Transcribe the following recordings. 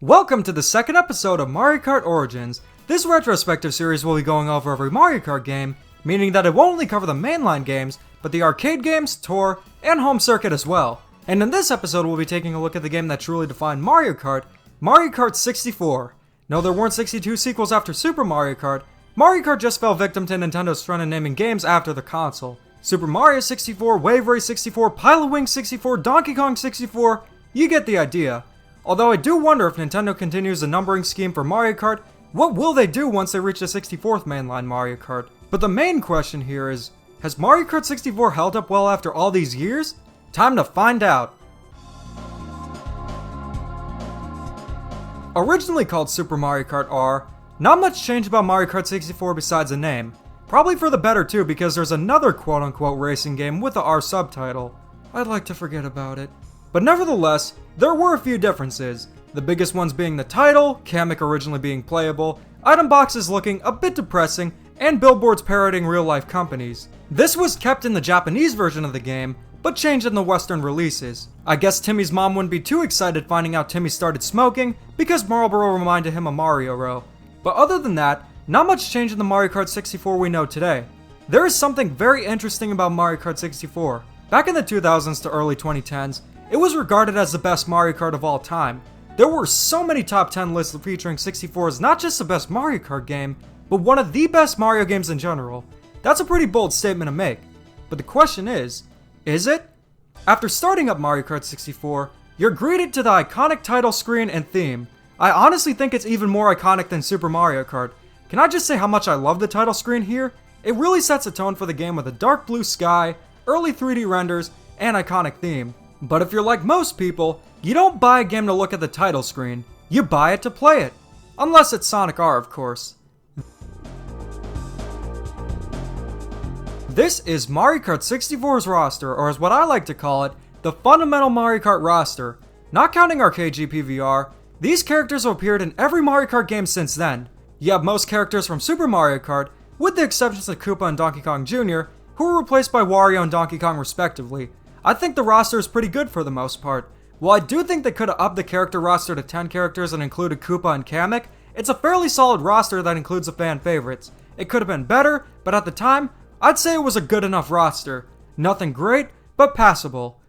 Welcome to the second episode of Mario Kart Origins. This retrospective series will be going over every Mario Kart game, meaning that it won't only cover the mainline games, but the arcade games, tour, and home circuit as well. And in this episode we'll be taking a look at the game that truly defined Mario Kart 64. No, there weren't 62 sequels after Super Mario Kart. Mario Kart just fell victim to Nintendo's trend in naming games after the console. Super Mario 64, Wave Race 64, Pilot Wings 64, Donkey Kong 64, you get the idea. Although I do wonder if Nintendo continues the numbering scheme for Mario Kart, what will they do once they reach the 64th mainline Mario Kart? But the main question here is, has Mario Kart 64 held up well after all these years? Time to find out. Originally called Super Mario Kart R, not much changed about Mario Kart 64 besides the name. Probably for the better too, because there's another quote-unquote racing game with the R subtitle. I'd like to forget about it. But nevertheless, there were a few differences. The biggest ones being the title, Kamek originally being playable, item boxes looking a bit depressing, and billboards parroting real-life companies. This was kept in the Japanese version of the game, but changed in the Western releases. I guess Timmy's mom wouldn't be too excited finding out Timmy started smoking, because Marlboro reminded him of Mario. But other than that, not much change in the Mario Kart 64 we know today. There is something very interesting about Mario Kart 64. Back in the 2000s to early 2010s, it was regarded as the best Mario Kart of all time. There were so many top 10 lists featuring 64 as not just the best Mario Kart game, but one of the best Mario games in general. That's a pretty bold statement to make. But the question is it? After starting up Mario Kart 64, you're greeted to the iconic title screen and theme. I honestly think it's even more iconic than Super Mario Kart. Can I just say how much I love the title screen here? It really sets a tone for the game with a dark blue sky, early 3D renders, and iconic theme. But if you're like most people, you don't buy a game to look at the title screen, you buy it to play it. Unless it's Sonic R, of course. This is Mario Kart 64's roster, or as what I like to call it, the fundamental Mario Kart roster. Not counting Arcade GP VR, these characters have appeared in every Mario Kart game since then. You have most characters from Super Mario Kart, with the exceptions of Koopa and Donkey Kong Jr., who were replaced by Wario and Donkey Kong respectively. I think the roster is pretty good for the most part. While I do think they could have upped the character roster to 10 characters and included Koopa and Kamek, it's a fairly solid roster that includes the fan favorites. It could have been better, but at the time, I'd say it was a good enough roster. Nothing great, but passable.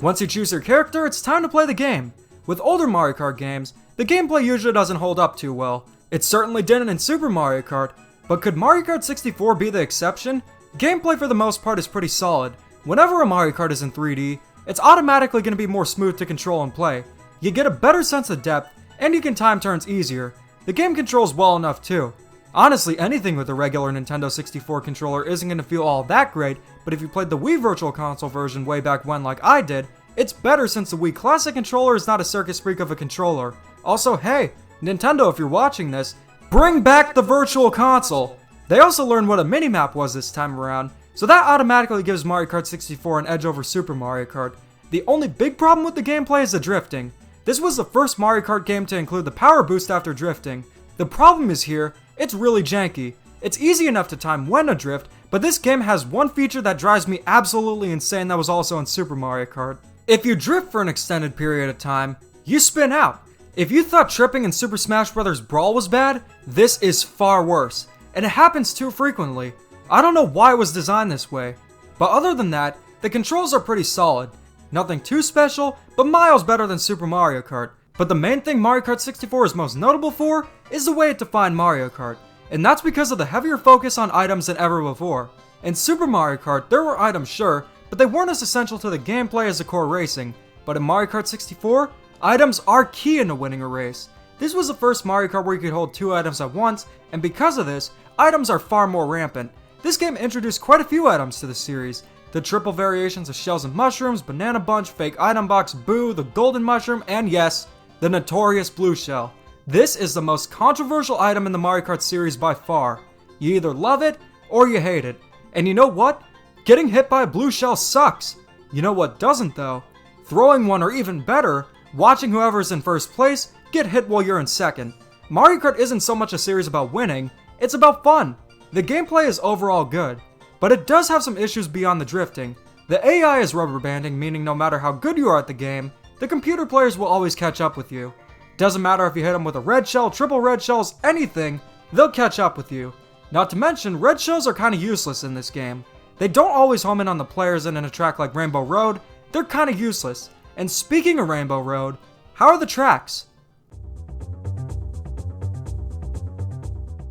Once you choose your character, it's time to play the game. With older Mario Kart games, the gameplay usually doesn't hold up too well. It certainly didn't in Super Mario Kart, but could Mario Kart 64 be the exception? Gameplay for the most part is pretty solid. Whenever a Mario Kart is in 3D, it's automatically going to be more smooth to control and play. You get a better sense of depth, and you can time turns easier. The game controls well enough too. Honestly, anything with a regular Nintendo 64 controller isn't going to feel all that great, but if you played the Wii Virtual Console version way back when like I did, it's better since the Wii Classic controller is not a circus freak of a controller. Also, hey, Nintendo, if you're watching this, bring back the Virtual Console! They also learned what a minimap was this time around, so that automatically gives Mario Kart 64 an edge over Super Mario Kart. The only big problem with the gameplay is the drifting. This was the first Mario Kart game to include the power boost after drifting. The problem is here, it's really janky. It's easy enough to time when to drift, but this game has one feature that drives me absolutely insane that was also in Super Mario Kart. If you drift for an extended period of time, you spin out. If you thought tripping in Super Smash Bros. Brawl was bad, this is far worse. And it happens too frequently. I don't know why it was designed this way. But other than that, the controls are pretty solid. Nothing too special, but miles better than Super Mario Kart. But the main thing Mario Kart 64 is most notable for is the way it defined Mario Kart. And that's because of the heavier focus on items than ever before. In Super Mario Kart, there were items sure, but they weren't as essential to the gameplay as the core racing. But in Mario Kart 64, items are key into winning a race. This was the first Mario Kart where you could hold 2 items at once, and because of this, items are far more rampant. This game introduced quite a few items to the series. The triple variations of shells and mushrooms, banana bunch, fake item box, boo, the golden mushroom, and yes, the notorious blue shell. This is the most controversial item in the Mario Kart series by far. You either love it, or you hate it. And you know what? Getting hit by a blue shell sucks. You know what doesn't though? Throwing one, or even better, watching whoever's in first place get hit while you're in second. Mario Kart isn't so much a series about winning, it's about fun. The gameplay is overall good, but it does have some issues beyond the drifting. The AI is rubber banding, meaning no matter how good you are at the game, the computer players will always catch up with you. Doesn't matter if you hit them with a red shell, triple red shells, anything, they'll catch up with you. Not to mention, red shells are kinda useless in this game. They don't always home in on the players, and in a track like Rainbow Road, they're kinda useless. And speaking of Rainbow Road, how are the tracks?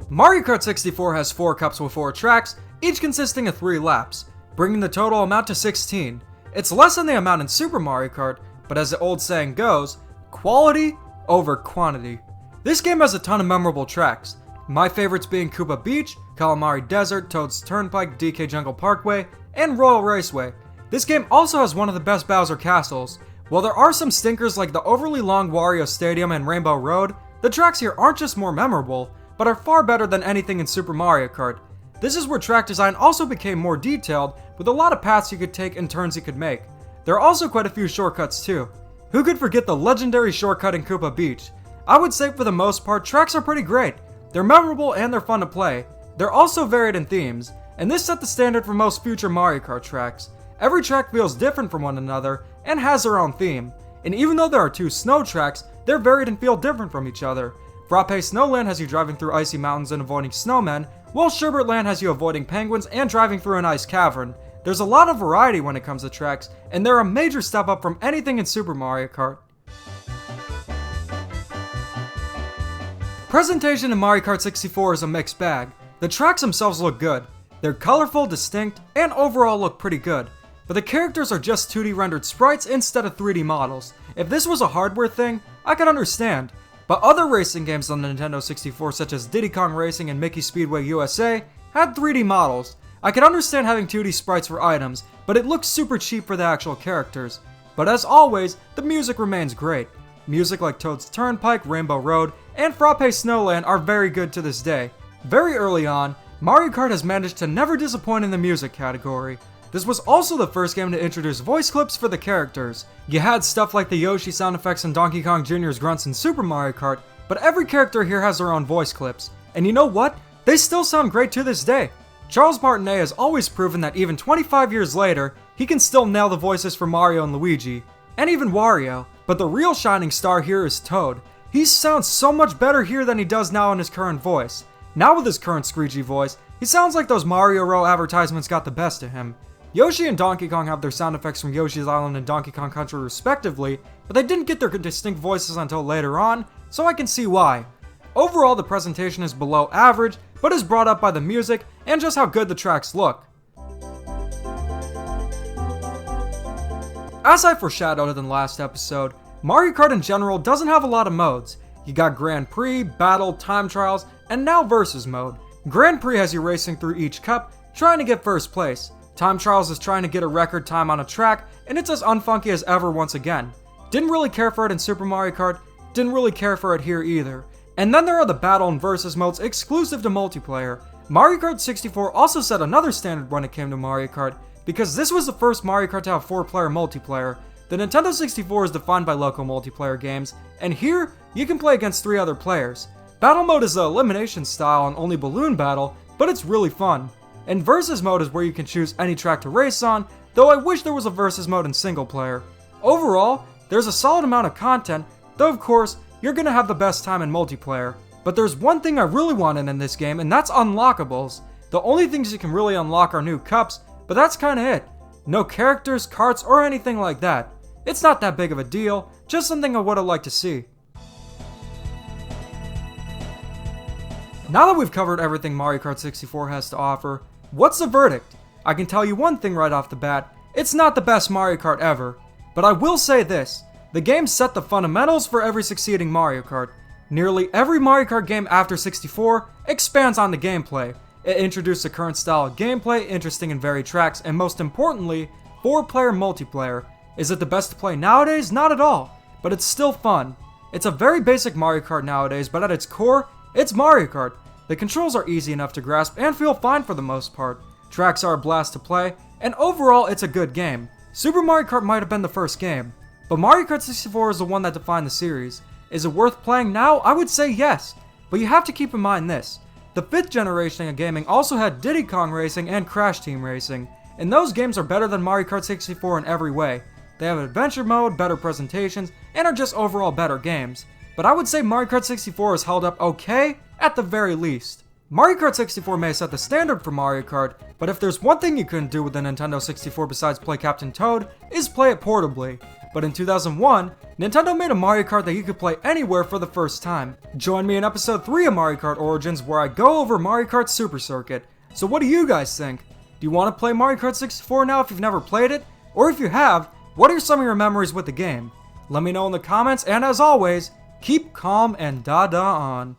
Mario Kart 64 has 4 cups with 4 tracks, each consisting of 3 laps, bringing the total amount to 16. It's less than the amount in Super Mario Kart, but as the old saying goes, quality over quantity. This game has a ton of memorable tracks, my favorites being Koopa Beach, Calamari Desert, Toad's Turnpike, DK Jungle Parkway, and Royal Raceway. This game also has one of the best Bowser castles. While there are some stinkers like the overly long Wario Stadium and Rainbow Road, the tracks here aren't just more memorable, but are far better than anything in Super Mario Kart. This is where track design also became more detailed, with a lot of paths you could take and turns you could make. There are also quite a few shortcuts too. Who could forget the legendary shortcut in Koopa Beach? I would say for the most part, tracks are pretty great. They're memorable and they're fun to play. They're also varied in themes, and this set the standard for most future Mario Kart tracks. Every track feels different from one another, and has their own theme. And even though there are 2 snow tracks, they're varied and feel different from each other. Frappe Snowland has you driving through icy mountains and avoiding snowmen, while Sherbert Land has you avoiding penguins and driving through an ice cavern. There's a lot of variety when it comes to tracks, and they're a major step up from anything in Super Mario Kart. Presentation in Mario Kart 64 is a mixed bag. The tracks themselves look good. They're colorful, distinct, and overall look pretty good. But the characters are just 2D rendered sprites instead of 3D models. If this was a hardware thing, I could understand. But other racing games on the Nintendo 64 such as Diddy Kong Racing and Mickey Speedway USA had 3D models. I could understand having 2D sprites for items, but it looks super cheap for the actual characters. But as always, the music remains great. Music like Toad's Turnpike, Rainbow Road, and Frappe Snowland are very good to this day. Very early on, Mario Kart has managed to never disappoint in the music category. This was also the first game to introduce voice clips for the characters. You had stuff like the Yoshi sound effects and Donkey Kong Jr.'s grunts in Super Mario Kart, but every character here has their own voice clips. And you know what? They still sound great to this day. Charles Martinet has always proven that even 25 years later, he can still nail the voices for Mario and Luigi, and even Wario. But the real shining star here is Toad. He sounds so much better here than he does now in his current voice. Now with his current screechy voice, he sounds like those Mario Row advertisements got the best of him. Yoshi and Donkey Kong have their sound effects from Yoshi's Island and Donkey Kong Country respectively, but they didn't get their distinct voices until later on, so I can see why. Overall, the presentation is below average, but is brought up by the music and just how good the tracks look. As I foreshadowed in the last episode, Mario Kart in general doesn't have a lot of modes. You got Grand Prix, Battle, Time Trials, and now Versus mode. Grand Prix has you racing through each cup, trying to get first place. Time Trials is trying to get a record time on a track, and it's as unfunky as ever once again. Didn't really care for it in Super Mario Kart, didn't really care for it here either. And then there are the Battle and Versus modes exclusive to multiplayer. Mario Kart 64 also set another standard when it came to Mario Kart, because this was the first Mario Kart to have 4-player multiplayer. The Nintendo 64 is defined by local multiplayer games, and here, you can play against 3 other players. Battle mode is the elimination style and only balloon battle, but it's really fun. And Versus mode is where you can choose any track to race on, though I wish there was a Versus mode in single player. Overall, there's a solid amount of content, though of course, you're gonna have the best time in multiplayer. But there's one thing I really wanted in this game, and that's unlockables. The only things you can really unlock are new cups, but that's kinda it. No characters, carts, or anything like that. It's not that big of a deal, just something I would've liked to see. Now that we've covered everything Mario Kart 64 has to offer, what's the verdict? I can tell you one thing right off the bat, it's not the best Mario Kart ever. But I will say this, the game set the fundamentals for every succeeding Mario Kart. Nearly every Mario Kart game after 64 expands on the gameplay. It introduced a current style of gameplay, interesting and varied tracks, and most importantly, 4-player multiplayer. Is it the best to play nowadays? Not at all, but it's still fun. It's a very basic Mario Kart nowadays, but at its core, it's Mario Kart. The controls are easy enough to grasp and feel fine for the most part. Tracks are a blast to play, and overall it's a good game. Super Mario Kart might have been the first game, but Mario Kart 64 is the one that defined the series. Is it worth playing now? I would say yes, but you have to keep in mind this. The 5th generation of gaming also had Diddy Kong Racing and Crash Team Racing. and those games are better than Mario Kart 64 in every way. They have adventure mode, better presentations, and are just overall better games. But I would say Mario Kart 64 has held up okay, at the very least. Mario Kart 64 may set the standard for Mario Kart, but if there's one thing you couldn't do with the Nintendo 64 besides play Captain Toad, is play it portably. But in 2001, Nintendo made a Mario Kart that you could play anywhere for the first time. Join me in episode 3 of Mario Kart Origins where I go over Mario Kart Super Circuit. So what do you guys think? Do you want to play Mario Kart 64 now if you've never played it? Or if you have, what are some of your memories with the game? Let me know in the comments, and as always, keep calm and da-da on.